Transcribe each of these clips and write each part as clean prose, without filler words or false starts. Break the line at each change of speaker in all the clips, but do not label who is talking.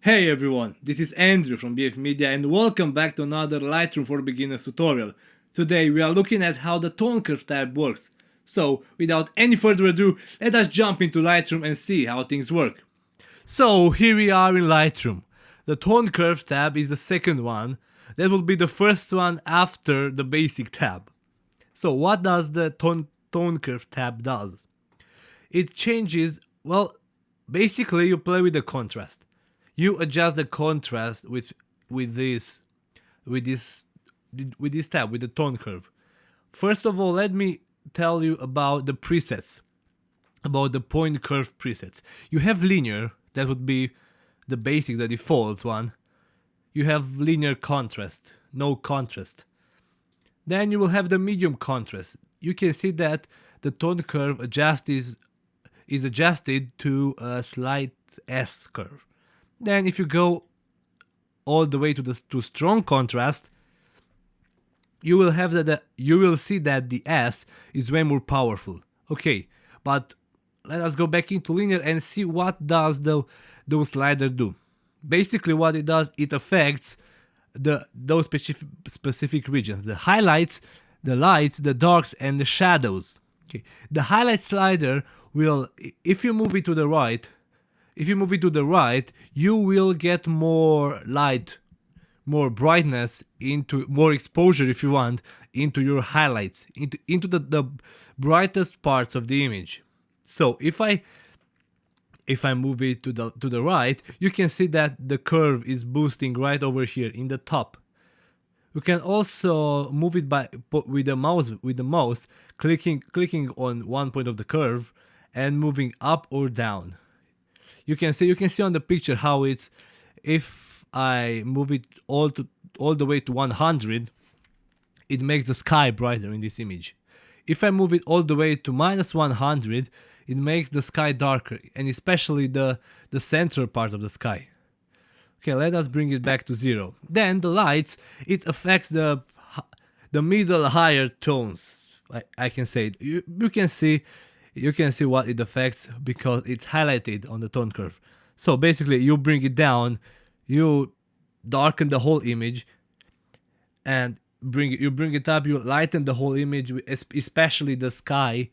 Hey everyone, this is Andrew from BF Media and welcome back to another Lightroom for Beginners tutorial. Today we are looking at how the tone curve tab works. So without any further ado, let us jump into Lightroom and see how things work. So here we are in Lightroom. The tone curve tab is the second one. That will be the first one after the basic tab. So what does the tone curve tab does? It changes, well, basically you play with the contrast. You adjust the contrast with this tab, with the tone curve. First of all, let me tell you about the presets, about the point curve presets. You have linear, that would be the basic, the default one. You have linear contrast, no contrast. Then you will have the medium contrast. You can see that the tone curve is adjusted to a slight S curve. Then if you go all the way to strong contrast, you will see that the S is way more powerful. Okay, but let us go back into linear and see what does those slider do. Basically what it does, it affects those specific regions, the highlights, the lights, the darks, and the shadows. Okay, the highlight slider will, if you move it to the right, you will get more light, more brightness, into more exposure, if you want, into your highlights, into the brightest parts of the image. So if I move it to the right, you can see that the curve is boosting right over here in the top. You can also move it with the mouse, clicking on one point of the curve and moving up or down. You can see on the picture how it's, if I move it all the way to 100, it makes the sky brighter in this image. If I move it all the way to -100, it makes the sky darker, and especially the central part of the sky. Okay, let us bring it back to 0. Then the lights, it affects the middle higher tones. I can say it. You can see what it affects because it's highlighted on the tone curve. So basically you bring it down, you darken the whole image, and you bring it up, you lighten the whole image, especially the sky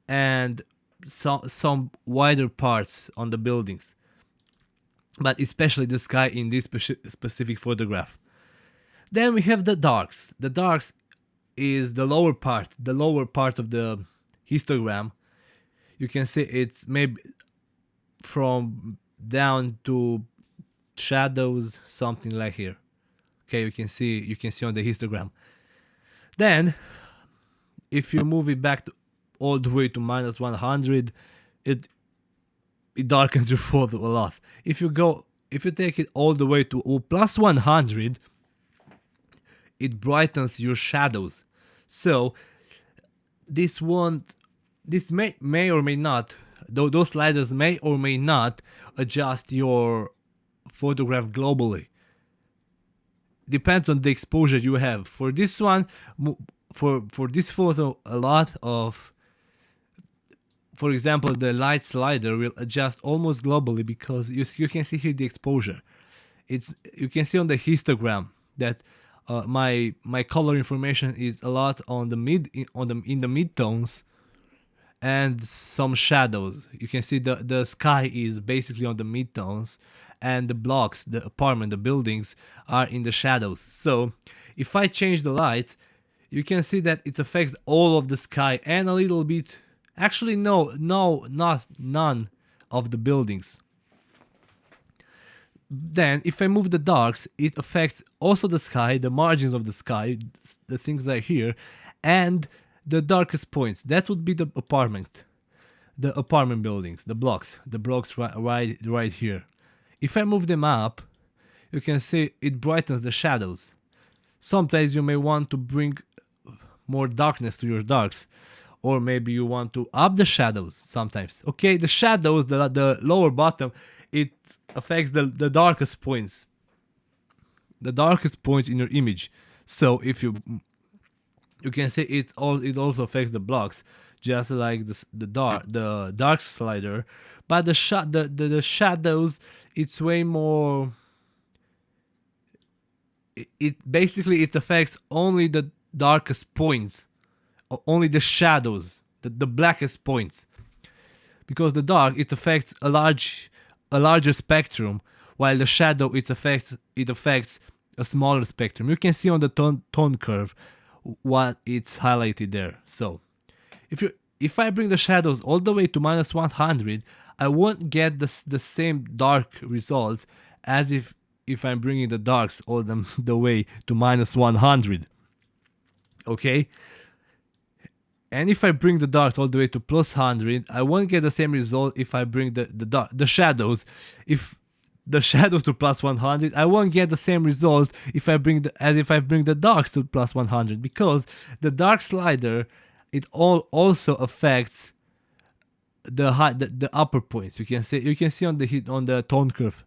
and some wider parts on the buildings, but especially the sky in this specific photograph. Then we have the darks. The darks is the lower part of the histogram. You can see it's maybe from down to shadows, something like here. Okay, you can see on the histogram. Then if you move it back all the way to -100, it darkens your photo a lot. If you take it all the way to +100, it brightens your shadows. So this may or may not, those sliders may or may not adjust your photograph globally. Depends on the exposure you have. For this one, for this photo, a lot of, for example, the light slider will adjust almost globally because you can see here the exposure. You can see on the histogram that my color information is a lot on in the midtones and some shadows. You can see the sky is basically on the midtones, and the blocks, the apartment, the buildings are in the shadows. So if I change the lights, you can see that it affects all of the sky and a little bit, actually none of the buildings. Then if I move the darks, it affects also the sky, the margins of the sky, the things right here, and the darkest points. That would be the apartment buildings, the blocks right here. If I move them up, you can see it brightens the shadows. Sometimes you may want to bring more darkness to your darks, or maybe you want to up the shadows sometimes. Okay, the shadows, the lower bottom, it affects the darkest points. The darkest points in your image. So if you can see it also affects the blocks, just like the dark slider. But the shadows, it's way more it basically it affects only the darkest points, only the shadows, the blackest points, because the dark it affects a larger spectrum, while the shadow it affects a smaller spectrum. You can see on the tone curve what it's highlighted there. So if I bring the shadows all the way to -100, I won't get the same dark result as if I'm bringing the darks all the way to -100. Okay? And if I bring the darks all the way to +100, I won't get the same result if I bring the shadows. If the shadows to +100, I won't get the same result if I bring the darks to +100, because the dark slider it also affects the upper points. You can see on the tone curve.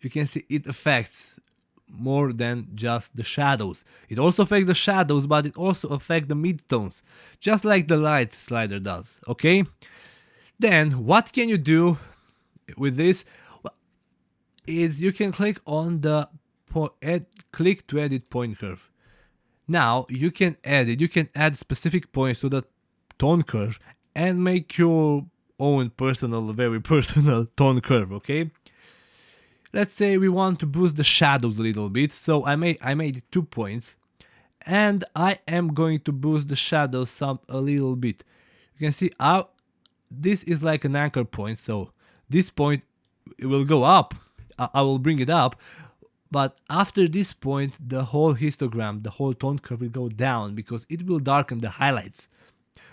You can see it affects more than just the shadows. It also affects the shadows, but it also affects the midtones, just like the light slider does. Okay? Then what can you do with this? Well, is you can click on the click to edit point curve. Now you can add specific points to the tone curve and make your own very personal tone curve. Okay? Let's say we want to boost the shadows a little bit, so I made 2 points, and I am going to boost the shadows a little bit. You can see this is like an anchor point, so this point it will go up. I will bring it up, but after this point, the whole histogram, the whole tone curve will go down because it will darken the highlights.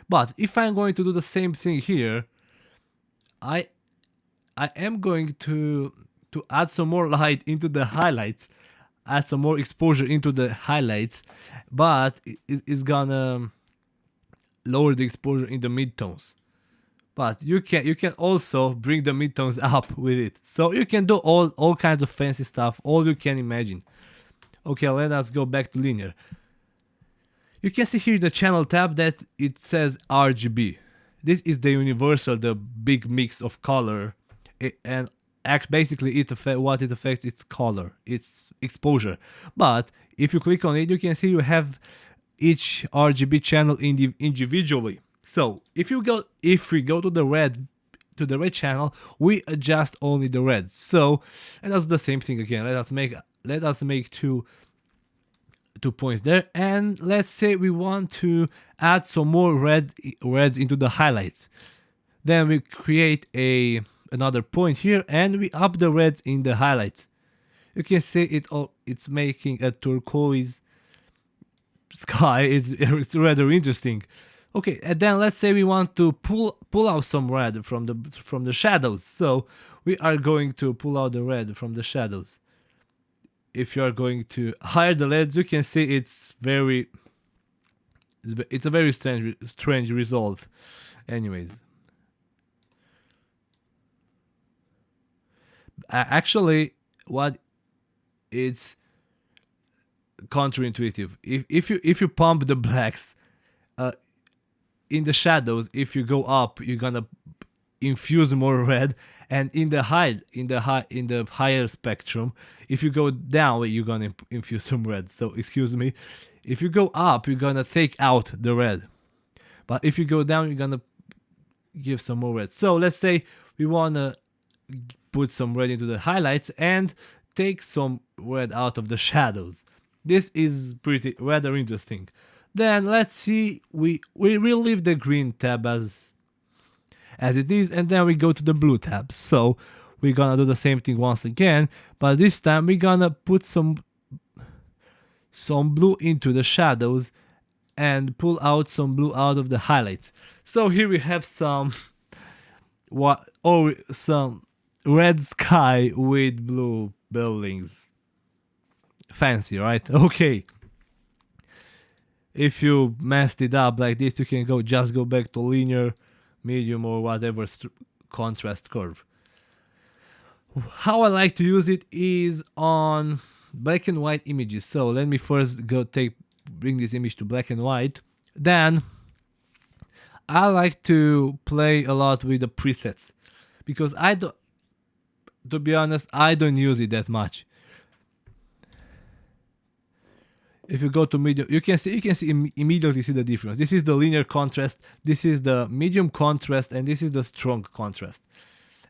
But if I'm going to do the same thing here, I am going to add some more light into the highlights, add some more exposure into the highlights, but it's gonna lower the exposure in the midtones. But you can also bring the midtones up with it. So you can do all kinds of fancy stuff, all you can imagine. Okay, let us go back to linear. You can see here the channel tab that it says RGB. This is the universal, the big mix of color, and basically what it affects its color, its exposure. But if you click on it, you can see you have each RGB channel individually. So if we go to the red channel, we adjust only the red. So and that's the same thing again. Let us make two points there, and let's say we want to add some more reds into the highlights. Then we create another point here, and we up the reds in the highlights. You can see it's making a turquoise sky. It's rather interesting. Okay, and then let's say we want to pull out some red from the shadows. So we are going to pull out the red from the shadows. If you are going to hide the LEDs, you can see it's a very strange result. Anyways. Actually, what it's counterintuitive. If you pump the blacks in the shadows, if you go up, you're gonna infuse more red, and in the higher spectrum, if you go down, you're gonna infuse some red. So excuse me, if you go up, you're gonna take out the red, but if you go down, you're gonna give some more red. So let's say we wanna put some red into the highlights and take some red out of the shadows. This is rather interesting. Then let's see, we will leave the green tab as it is, and then we go to the blue tab. So we're gonna do the same thing once again, but this time we're gonna put some blue into the shadows and pull out some blue out of the highlights. So here we have some red sky with blue buildings. Fancy, right? Okay. If you messed it up like this, you can just go back to linear, medium, or whatever contrast curve. How I like to use it is on black and white images. So let me first bring this image to black and white. Then I like to play a lot with the presets, because to be honest, I don't use it that much. If you go to medium, you can immediately see the difference. This is the linear contrast, this is the medium contrast, and this is the strong contrast.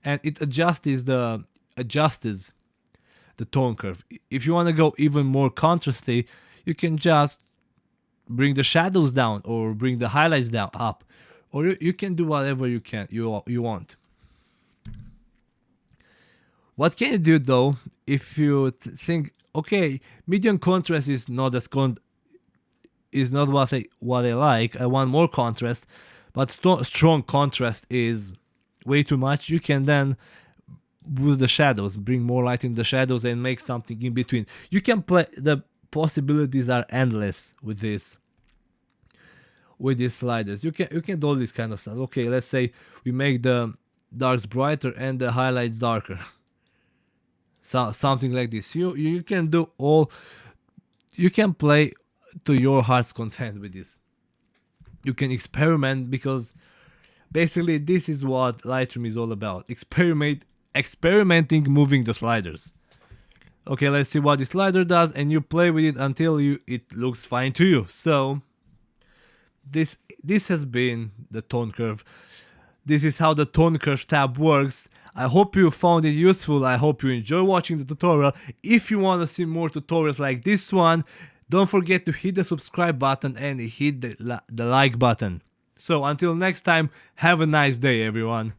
And it adjusts the tone curve. If you want to go even more contrasty, you can just bring the shadows down or bring the highlights down up, or you can do whatever you want. What can you do though if you think, okay, medium contrast is not what I like. I want more contrast, but strong contrast is way too much. You can then boost the shadows, bring more light in the shadows, and make something in between. You can play. The possibilities are endless with these sliders. You can do all this kind of stuff. Okay, let's say we make the darks brighter and the highlights darker. So something like this. You can do all. You can play to your heart's content with this. You can experiment, because basically this is what Lightroom is all about. Experimenting, moving the sliders. Okay, let's see what the slider does, and you play with it until it looks fine to you. So this has been the tone curve. This is how the tone curve tab works. I hope you found it useful. I hope you enjoy watching the tutorial. If you want to see more tutorials like this one, don't forget to hit the subscribe button and hit the like button. So until next time, have a nice day, everyone.